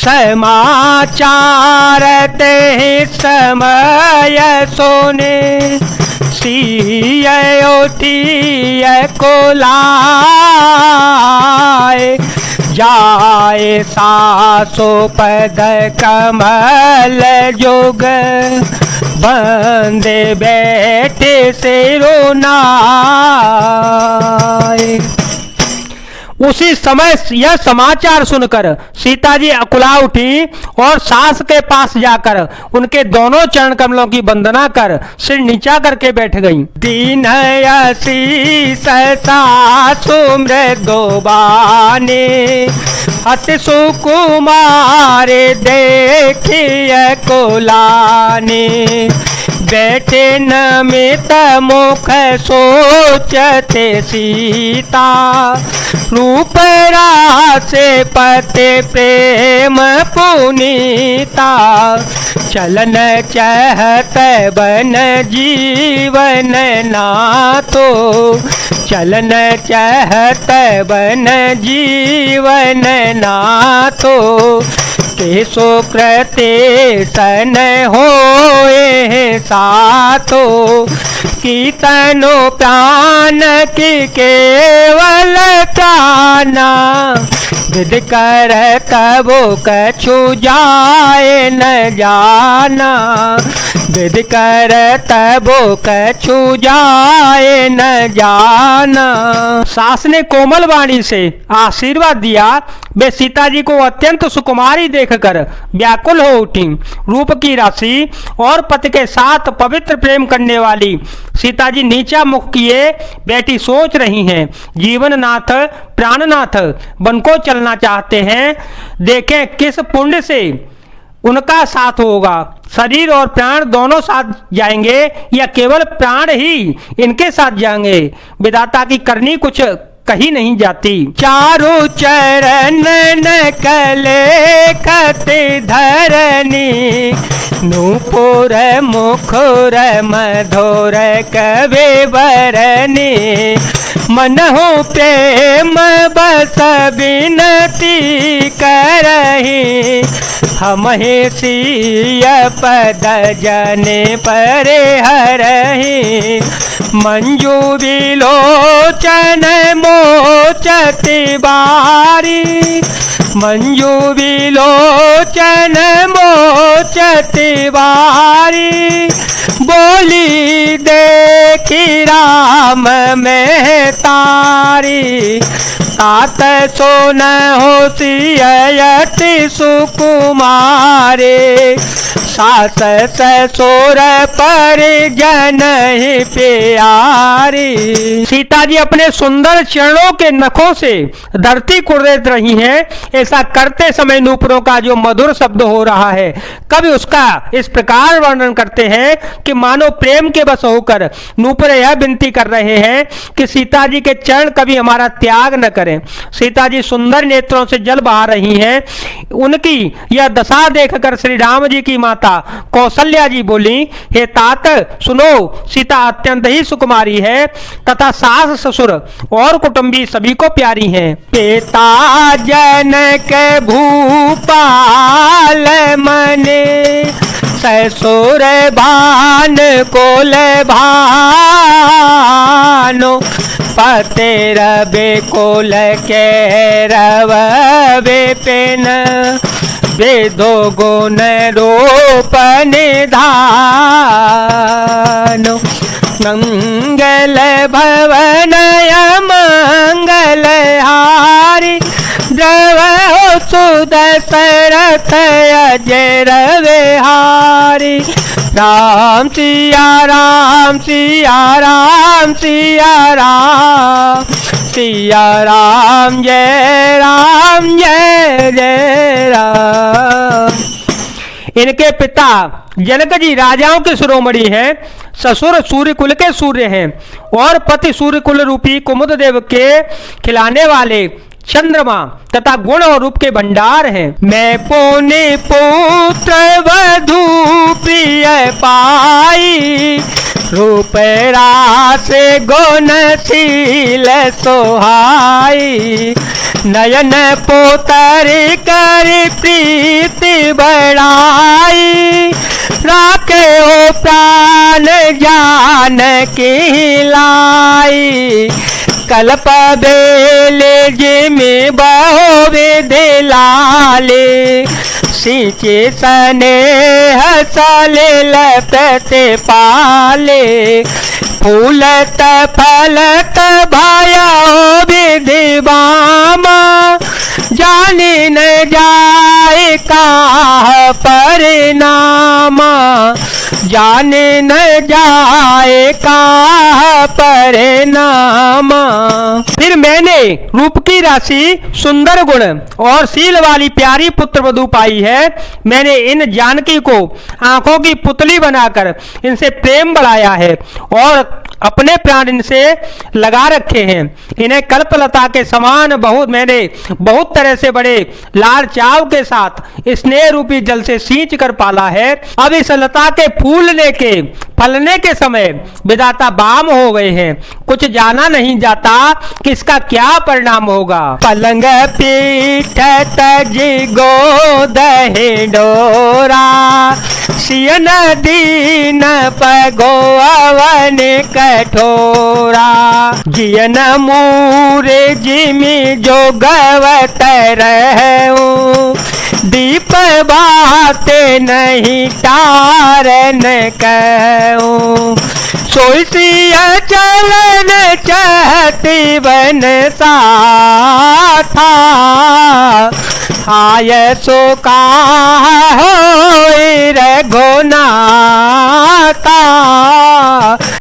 समाचार ते समय सोने सिय उठिय को लाए जाए सासो पद कमल जोग बंदे बैठे से रोनाए। उसी समय यह समाचार सुनकर सीता जी अकुला उठी और सास के पास जाकर उनके दोनों चरण कमलों की वंदना कर सिर नीचा करके बैठ गईं। दीन आशीष सासु मृदुबानी अति सुकुमार देखिए कुलानी बैठे नमित मुख सोचते सीता रूप रासे पते प्रेम पुनीता चलन चहत बन जीवन नातो चलन चहत बन जीवन नातो केसो प्रते सन होए सातो कीर्तनो प्राण की केवल प्राणा विद कर कबो कछु जाए न जाना विद कर तबो कछु जाए न जाना। सास ने कोमल वाणी से आशीर्वाद दिया। वे सीता जी को अत्यंत सुकुमारी देखकर व्याकुल हो उठी। रूप की राशि और पति के साथ पवित्र प्रेम करने वाली सीता जी नीचा मुख किए बैठी सोच रही हैं। जीवननाथ प्राणनाथ वन को चलना चाहते हैं। देखें किस पुण्य से उनका साथ होगा। शरीर और प्राण दोनों साथ जाएंगे या केवल प्राण ही इनके साथ जाएंगे। विधाता की करनी कुछ कही नहीं जाती। चारों चरण नकले कति धरनी नूपुर मुखुर मधुर कवे बरनी मनहु प्रेम बस बिनती करही हम ही सिय पद जने परे हरही मंजू विलोचन मोचति बारी मंजू विलोचन मोचति बारी बोली देखी राम में तारी तात सोन होशियति सुकुमारे सास ससुर परिजन ही प्यारी। सीता जी अपने सुंदर चरणों के नखों से धरती कुरेद रही हैं। ऐसा करते समय नूपुरों का जो मधुर शब्द हो रहा है कभी उसका इस प्रकार वर्णन करते हैं कि मानो प्रेम के बस होकर नूपुर यह विनती कर रहे हैं कि सीता जी के चरण कभी हमारा त्याग न करें। सीता जी सुंदर नेत्रों से जल बहा रही हैं। उनकी यह दशा देखकर श्री राम जी की माता कौशल्या जी बोली, हे तात सुनो, सीता अत्यंत ही सुकुमारी है तथा सास ससुर और कुटुंबी सभी को प्यारी हैं। पिता जनक भूपाल मने ससुर भान कोल भानो पते रबे कोल के रव विपिन वेदो गुण रूप निधानो मंगल भवनय मंगल हारी द्रव सुदशरथ अजर विहारी राम सिया राम सिया राम सिया राम सिया राम जय जय राम। इनके पिता जनक जी राजाओं के शिरोमणि हैं, ससुर सूर्य कुल के सूर्य हैं और पति सूर्य कुल रूपी कुमुद देव के खिलाने वाले चंद्रमा तथा गुण और रूप के भंडार हैं। मैं पुण्य पुत्र वधू प्रिय पाई, रूप रास गुणशील सोहाई, नयन पोतर कर प्रीति बढ़ाई, राखे ओ प्राण जान की लाई, कल्प बेले जिमे बहुवे दिलाले, सींचे स्नेह साले लपते पाले, फूलत फलत भाया विधि बामा, जाने न जाए का परिणामा, जाने न जाए का परिणामा। फिर मैंने रूप की राशि, सुंदर गुण और शील वाली प्यारी पुत्र वधू पाई है। मैंने इन जानकी को आंखों की पुतली बनाकर इनसे प्रेम बढ़ाया है और अपने प्राण इनसे लगा रखे हैं। इन्हें कल्पलता के समान मैंने बहुत तरह से बड़े लाड़ चाव के साथ स्नेह रूपी जल से सींच कर पाला है। अब इस लता के फूलने के फलने के समय विधाता बाम हो गए हैं। कुछ जाना नहीं जाता कि इसका क्या परिणाम होगा। पलंग पीठ तज गोद डोरा, सियन दीन पगोवन कठोरा, जियन मूरे जिमि जो गवत रहूं, दीप बात नहीं तारन कहूं, सोई सिया चलन चहती बन साथा, आय सो का हो रघुनाथा।